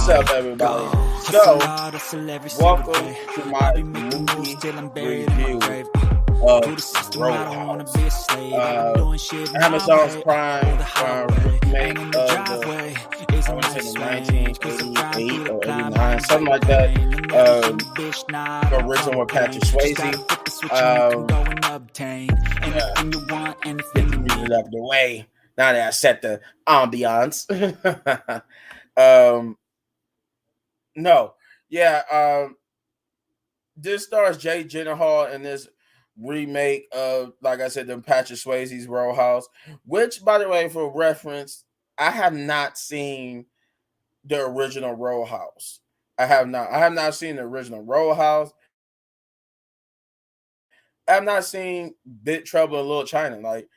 What's up, everybody? So, welcome to my movie review of Roadhouse. Amazon's Prime remake of I want to say the 1988 or 89, something like that. The original with Patrick Swayze. Get the music out of the way. Now that I set the ambiance. This stars Jay Gyllenhaal in this remake of, like I said, the Patrick Swayze's Roadhouse, which, by the way, for reference, I have not seen the original Roadhouse. I have not seen the original Roadhouse. I have not seen Big Trouble in Little China. Like,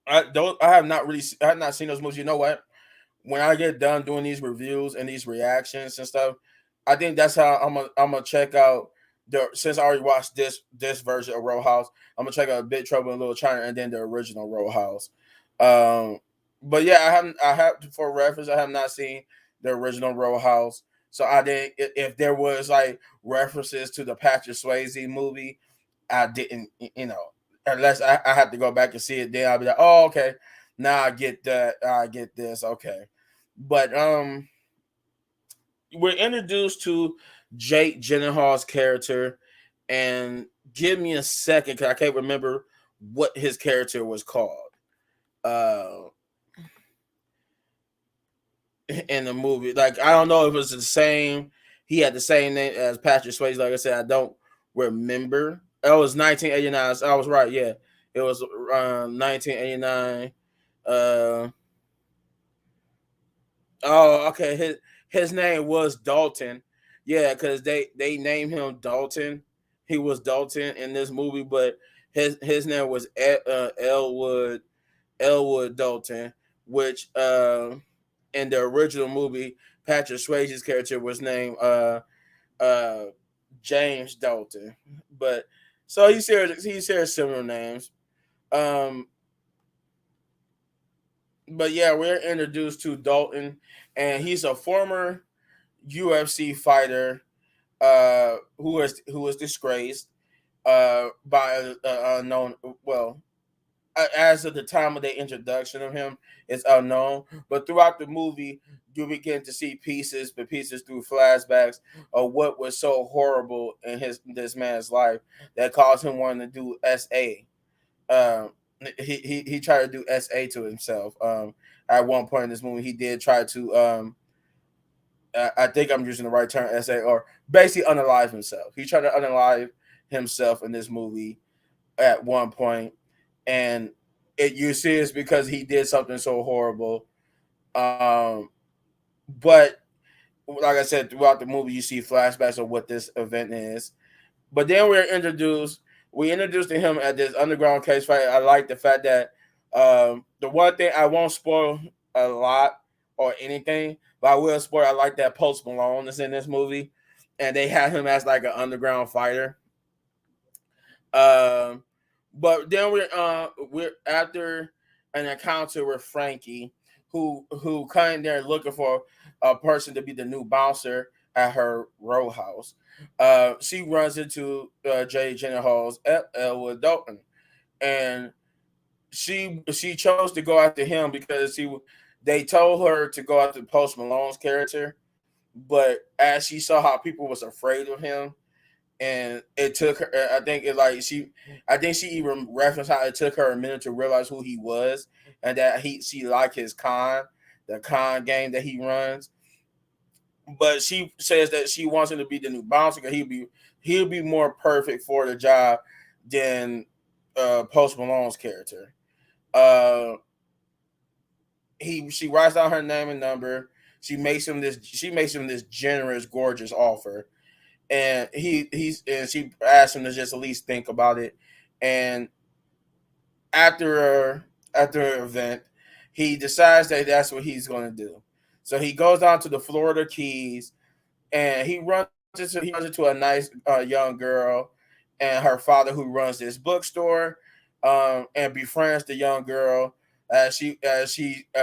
I have not seen those movies. You know what? When I get done doing these reviews and these reactions and stuff, I think that's how I'm gonna check out since I already watched this version of Roadhouse. I'm gonna check out Big Trouble in Little China and then the original Roadhouse. But yeah, I have for reference, I have not seen the original Roadhouse. So I didn't. If there was like references to the Patrick Swayze movie, I didn't. Unless I have to go back and see it, then I'll be like, oh, okay, now I get that. I get this. Okay, but we're introduced to Jake Gyllenhaal's character, and give me a second because I can't remember what his character was called. In the movie, like I don't know if it was the same. He had the same name as Patrick Swayze. Like I said, I don't remember. It was 1989. So I was right. Yeah, it was 1989. Oh, okay. His name was Dalton. Yeah, because they named him Dalton. He was Dalton in this movie, but his name was Elwood Dalton, which in the original movie, Patrick Swayze's character was named James Dalton. But so he shares similar names. But yeah, we're introduced to Dalton, and he's a former UFC fighter who was disgraced by unknown. Well, as of the time of the introduction of him, it's unknown. But throughout the movie, you begin to see pieces through flashbacks of what was so horrible in this man's life that caused him wanting to do SA. He tried to do SA to himself. At one point in this movie, he did try to. I think I'm using the right term, SA, or basically unalive himself. He tried to unalive himself in this movie at one point, and you see it's because he did something so horrible. But like I said, throughout the movie, you see flashbacks of what this event is. But then we introduced to him at this underground cage fight. I like the fact that the one thing I won't spoil a lot or anything, but I will spoil. I like that Post Malone is in this movie, and they have him as like an underground fighter. But then we're after an encounter with Frankie, who came there looking for a person to be the new bouncer at her row house. She runs into Jay Gyllenhaal's Elwood Dalton, and she chose to go after him because they told her to go after Post Malone's character, but as she saw how people was afraid of him, and it took her. I think she even referenced how it took her a minute to realize who he was, and that she liked the con game that he runs. But she says that she wants him to be the new bouncer because he'll be more perfect for the job than Post Malone's character. She writes down her name and number. She makes him this generous, gorgeous offer, and she asks him to just at least think about it. And after an event, he decides that that's what he's going to do. So he goes down to the Florida Keys, and he runs into a nice young girl and her father who runs this bookstore, and befriends the young girl as she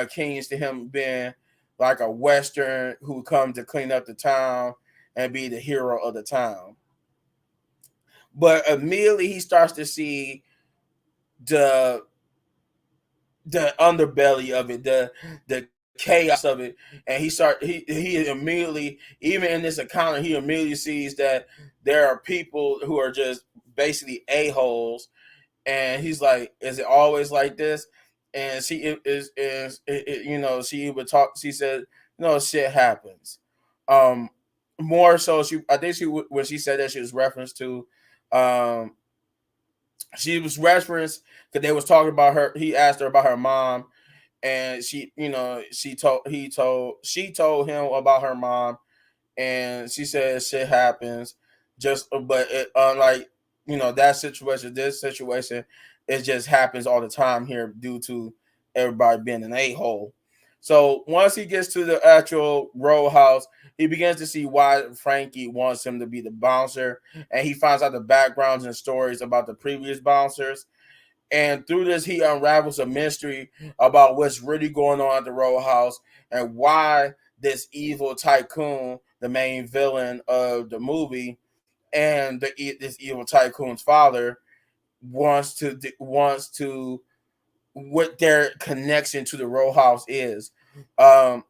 keens to him being like a Western who comes to clean up the town and be the hero of the town. But immediately he starts to see the underbelly of it, the chaos of it, and he immediately, even in this encounter, he immediately sees that there are people who are just basically a-holes, and he's like, is it always like this? And she would talk, she said, shit happens. um More so, I think when she said that, she was referenced to, um she was referenced because they was talking about her. He asked her about her mom, and she told him about her mom, and she said shit happens. But it, unlike that situation, this situation, it just happens all the time here due to everybody being an a-hole. So once he gets to the actual Roadhouse, he begins to see why Frankie wants him to be the bouncer, and he finds out the backgrounds and stories about the previous bouncers. And through this, he unravels a mystery about what's really going on at the Roadhouse and why this evil tycoon, the main villain of the movie, and this evil tycoon's father wants to what their connection to the Roadhouse is. Conor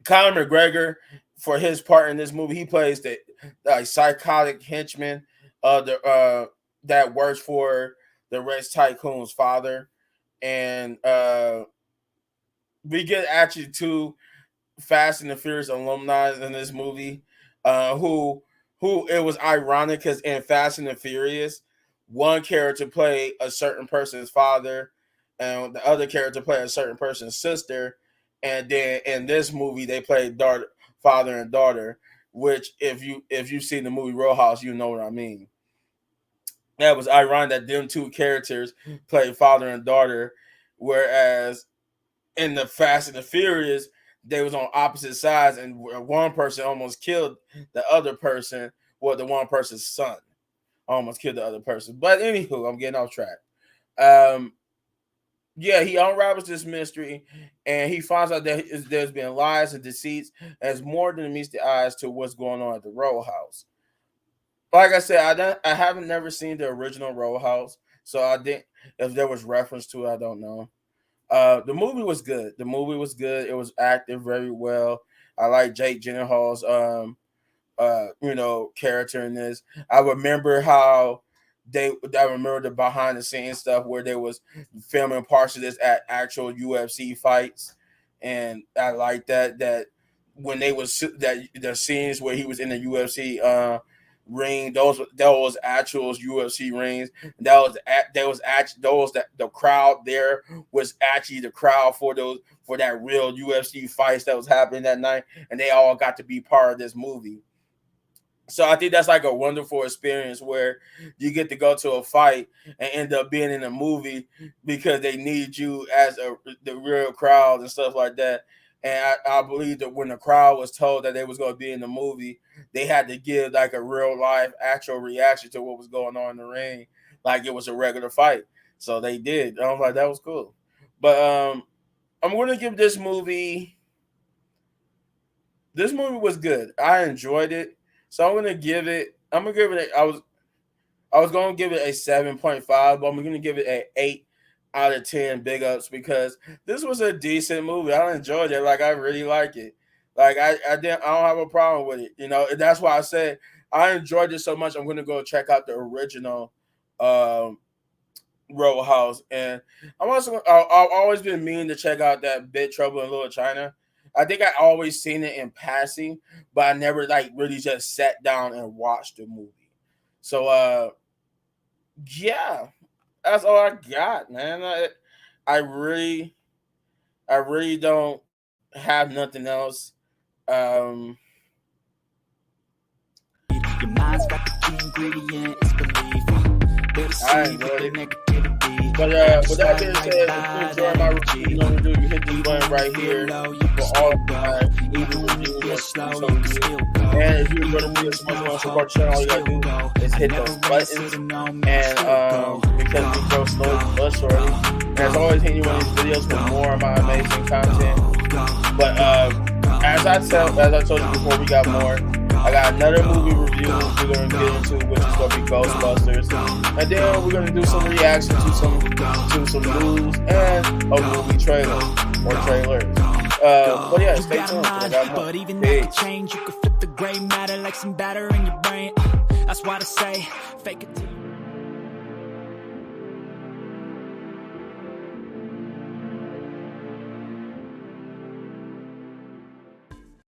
McGregor, for his part in this movie, he plays the psychotic henchman that works for the rich tycoon's father, and we get actually two Fast and the Furious alumni in this movie, who it was ironic because in Fast and the Furious, one character played a certain person's father, and the other character played a certain person's sister, and then in this movie they played father and daughter. Which, if you've seen the movie Roadhouse, you know what I mean. That was ironic that them two characters played father and daughter, whereas in the Fast and the Furious, they was on opposite sides, and one person almost killed the other person. Well, the one person's son almost killed the other person. But anywho, I'm getting off track. Yeah, he unravels this mystery, and he finds out that there's been lies and deceits as more than meets the eyes to what's going on at the Roadhouse. Like I said, I haven't never seen the original Roadhouse, so I didn't. If there was reference to it, I don't know. The movie was good. The movie was good. It was acted very well. I like Jake Gyllenhaal's character in this. I remember how I remember the behind the scenes stuff where they was filming parts of this at actual UFC fights, and I like that when they was that the scenes where he was in the UFC ring, those actual UFC rings. That the crowd there was actually the crowd for that real UFC fights that was happening that night, and they all got to be part of this movie. So I think that's like a wonderful experience where you get to go to a fight and end up being in a movie because they need you as the real crowd and stuff like that. And I believe that when the crowd was told that they was going to be in the movie, they had to give like a real life actual reaction to what was going on in the ring, like it was a regular fight. So they did. I was like, that was cool. But I'm going to give this movie. This movie was good. I enjoyed it. So I'm gonna give it. I was gonna give it a 7.5, but I'm gonna give it an 8 out of 10 big ups because this was a decent movie. I enjoyed it. Like I really like it. Like I don't have a problem with it. That's why I said I enjoyed it so much. I'm gonna go check out the original Roadhouse, and I've always been meaning to check out that Big Trouble in Little China. I think I always seen it in passing, but I never like really just sat down and watched the movie. So yeah, that's all I got, man. I really don't have nothing else. Your mind's got the key ingredient, it's belief. I enjoyed it. But with that being said, if you enjoy my review, you hit this button right here for all my movie reviews. And if you're going to be a smart one, support the channel, all you gotta do is hit those buttons. And because we grow slowly but surely, And as always, hitting you on these videos for more of my amazing content. But as I told you before, we got more. I got another movie review we're gonna get into, which is gonna be Ghostbusters, and then we're gonna do some reaction to some news and a movie trailer or trailers. But yeah, stay tuned. I got more. But even that could change. You could flip the gray matter like some batter in your brain. That's why I say, fake it till you